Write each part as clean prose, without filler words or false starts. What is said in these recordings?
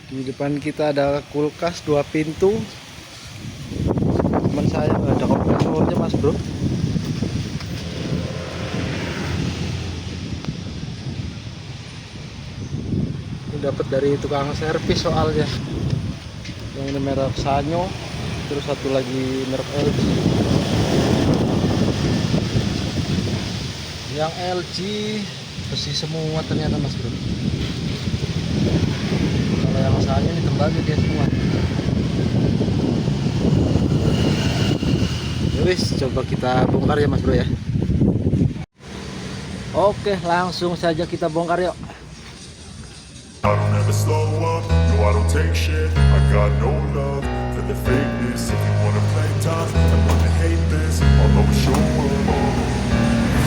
Di depan kita ada kulkas 2 pintu. Teman saya nggak ada kompresornya mas bro. Ini dapat dari tukang servis soalnya. Yang ini merek SANYO, terus satu lagi merek LG. Yang LG besi semua ternyata mas bro. Kalau yang SANYO ini tembaga dia semua. Wis, coba kita bongkar ya mas bro ya. Oke, langsung saja kita bongkar yuk. I don't ever slow up, no I don't take shit. I got no love for the fakeness. If you wanna play tough and wanna hate this, I'll always show up.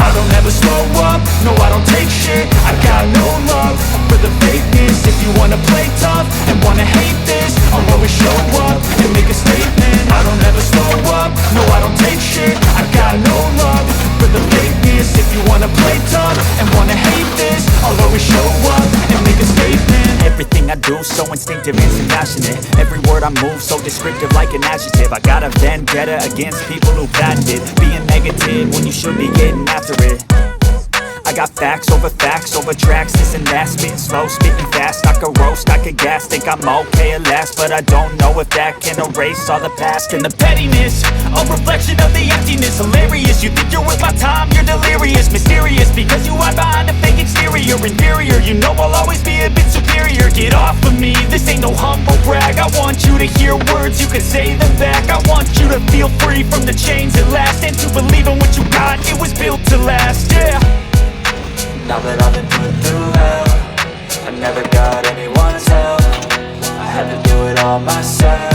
I don't ever slow up, no I don't take shit. I got no love for the fakeness. If you wanna play tough and wanna hate this, I'll always show up and make a statement. I don't ever slow up, no I don't take shit. I got no love for the fakeness. If you wanna play tough and wanna hate this, I'll always show up and make a statement. Everything I do so instinctive and so passionate. Every word I move so descriptive like an adjective. I got a vendetta against people who patented being negative when you should be getting after it. I got facts over tracks, this and that. Spitting slow, spitting fast, I could roast, I could gas. Think I'm okay at last, but I don't know if that can erase all the past. And the pettiness, a reflection of the emptiness. Hilarious, you think you're worth my time, you're delirious. Mysterious, because you hide behind a fake exterior. Inferior, you know I'll always be a bit superior. Get off of me, this ain't no humble brag. I want you to hear words, you can say them back. I want you to feel free from the chains at last, and to believe in what you got, it was built to last, yeah. Now that I've been put through hell, I never got anyone's help. I had to do it all myself.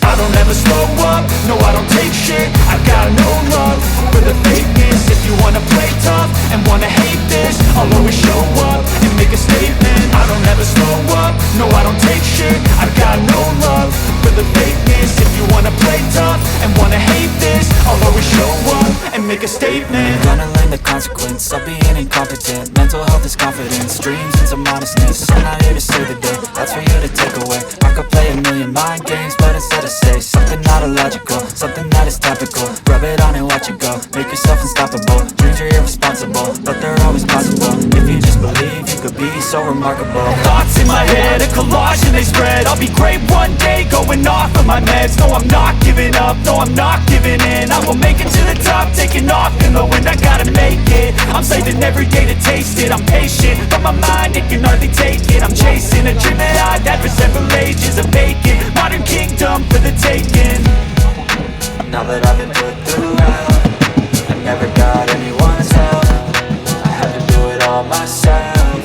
I don't ever slow up, no I don't take shit. I got no love for the fakeness. If you wanna play tough and wanna hate this, I'll always show up and make a statement. I don't ever slow up, no I don't take shit. I got no love for the fakeness. If you wanna play tough and wanna hate this, I'll always show up and make a statement. Gonna learn the consequence of being incompetent. Mental health is confidence, dreams and some modestness. I'm not here to save the day, that's for you to take away. I could play a million mind games, but instead I say something not illogical, something that is topical. Rub it on and watch it go, make yourself unstoppable. Dreams are irresponsible, but they're always possible. If you just believe, you could be so remarkable. Thoughts in my head, a collage and they spread. I'll be great one day, going off of my meds. No, I'm not giving up, no, I'm not giving in. I will make it to the top, taking off in the wind. I gotta make it, I'm saving every day to taste it. I'm patient, but my mind, it can hardly take it. I'm chasing a dream that I've had for several ages. A vacant, modern kingdom for the taking. Now that I've been put through hell, I never got anyone's help. I had to do it all myself.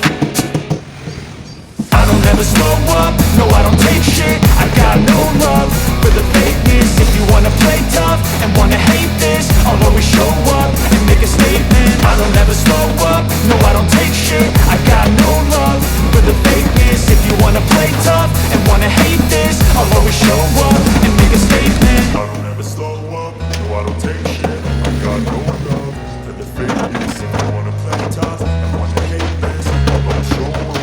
I don't ever slow up, no I don't take shit. I got no love for the fakeness. If you wanna play tough and wanna hate this, I'll always show up and make a statement. I don't ever slow up, no I don't take shit. I got no love for the fakeness. If you wanna play tough and wanna hate this, I'll always show up and make a statement. I don't ever slow up, no I don't take shit. I got no love for the fakeness. If you wanna play tough and wanna hate this, I'll always show up.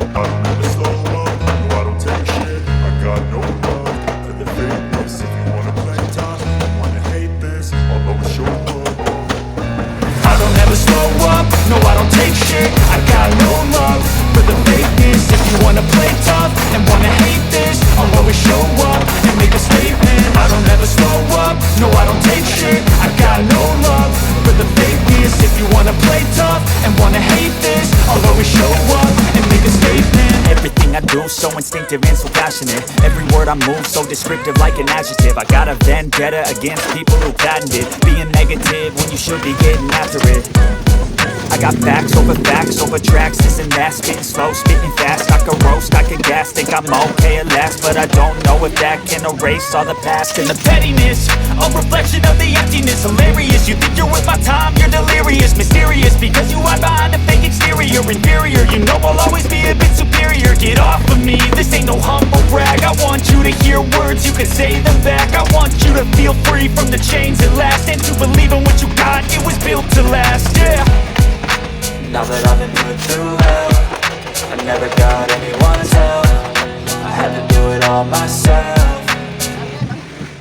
I don't ever slow up, no I don't take shit. I got no love for the fakeness. If you wanna play tough and wanna hate this, I'll always show up. I don't ever slow up, no I don't take shit. I got no love for the fakeness. If you wanna play tough and wanna hate this, I'll always show up and make a statement. I don't ever slow up, no I don't take shit. I got no love for the fakeness. If you wanna play tough and wanna hate this, I'll always show up and make a statement. Everything I do so instinctive and so passionate. Every word I move so descriptive like an adjective. I got a vendetta against people who patented being negative when you should be getting after it. I got facts over tracks, this and that. Spitting slow, spitting fast, I could roast, I could gas. Think I'm okay at last, but I don't know if that can erase all the past. And the pettiness, a reflection of the emptiness. Hilarious, you think you're worth my time, you're delirious. Mysterious, because you hide behind a fake exterior. Inferior, you know I'll always be a bit superior. Get off of me, this ain't no humble brag. I want you to hear words, you can say them back. I want you to feel free from the chains at last, and to believe in what you got, it was built to last, yeah. Now that I've been put through hell, I never got anyone's help. I had to do it all myself.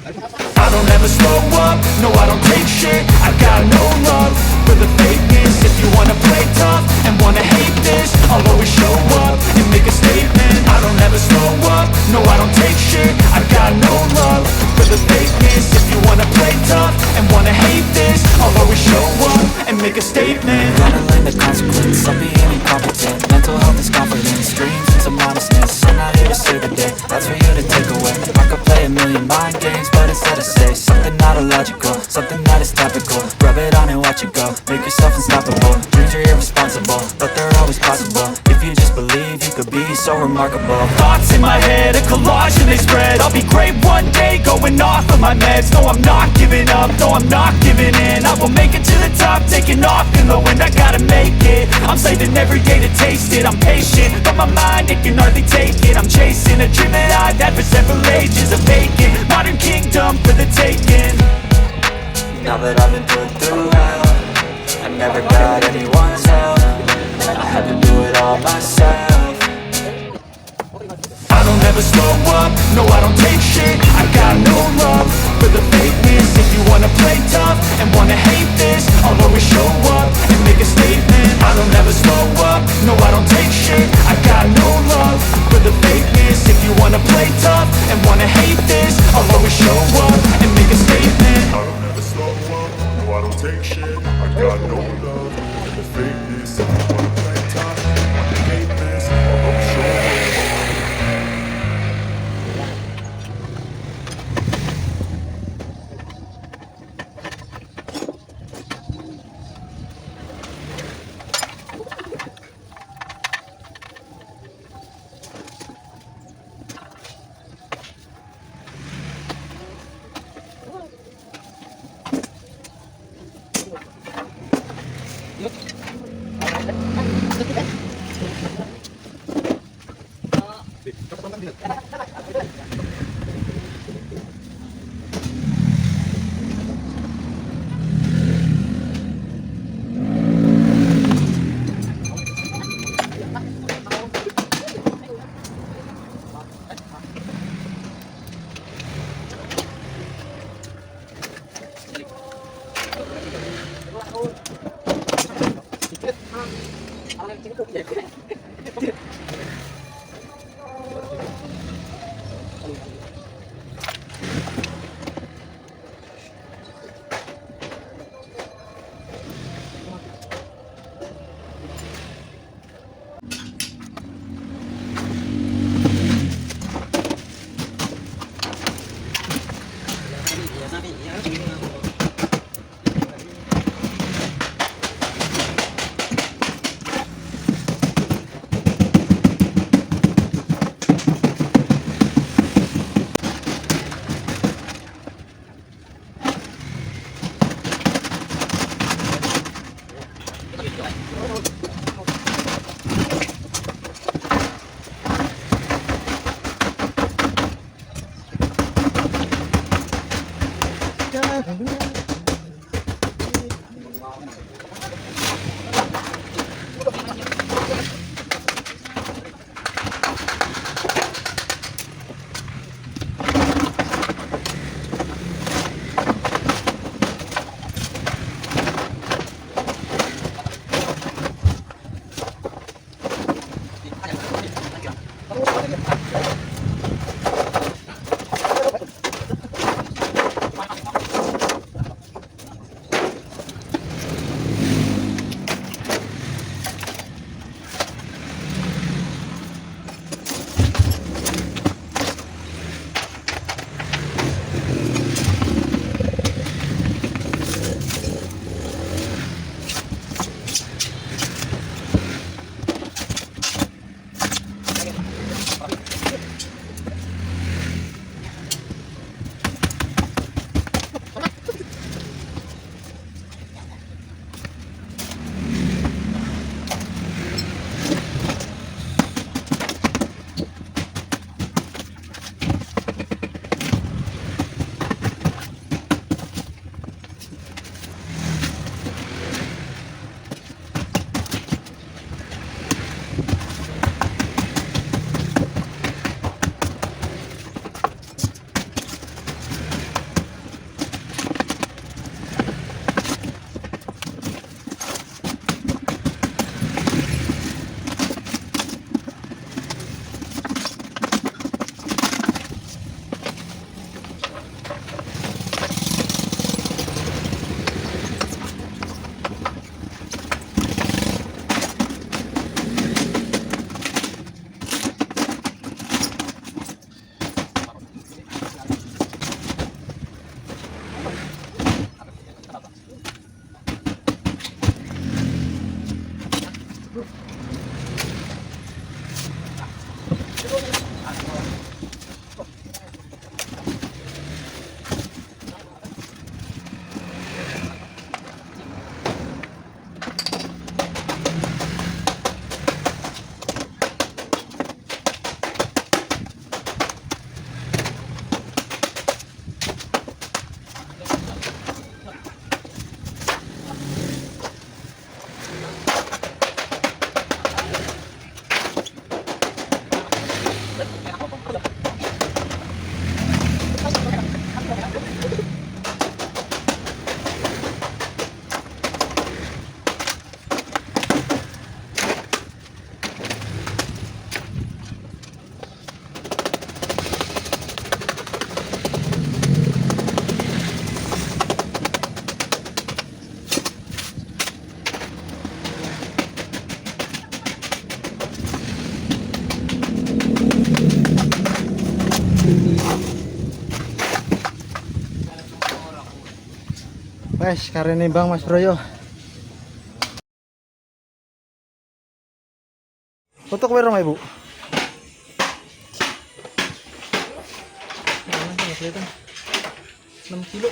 I don't ever slow up, no I don't take shit. I got no love for the fakeness. If you wanna play tough and wanna hate this, I'll always show up and make a statement. I don't ever slow up, no I don't take shit. I got no love for the fakeness. If you wanna play tough and wanna hate this, I'll always show up and make a statement. Gonna learn the consequence of being incompetent. Mental health is confidence, dreams into modestness. I'm not here to save the day, that's for you to take away. I could play a million mind games, but instead I say something not illogical, something that is topical. Rub it on and watch it go, make yourself unstoppable. Dreams are irresponsible, but they're always possible. If you just believe, you could be so remarkable. Thoughts in my head, a collage and they spread. I'll be great one day, going off of my meds. No, I'm not giving up, no, I'm not giving in. I will make it to the top, taking off in the wind. I gotta make it, I'm saving every day to taste it. I'm patient, but my mind, it can hardly take it. I'm chasing a dream that I've had for several ages. A vacant, modern kingdom for the taking. Now that I've been put through hell, I never got anyone's help. I had to do it all myself. I don't ever slow up, no I don't take shit. I got no love for the fakeness. If you wanna play tough and wanna hate this, I'll always show up and make a statement. I don't ever slow up, no I don't take shit. I got no love for the fakeness. If you wanna play tough and wanna hate this, I'll always show up and make a statement. I don't ever slow up, no I don't take shit. I got no love for the fakeness. If you wanna play tough, wanna hate this, I'll always show up. guys, karena ini Bang Mas Broyo. Untuk berapa Ibu? Mana kelihatan? 6 kilo.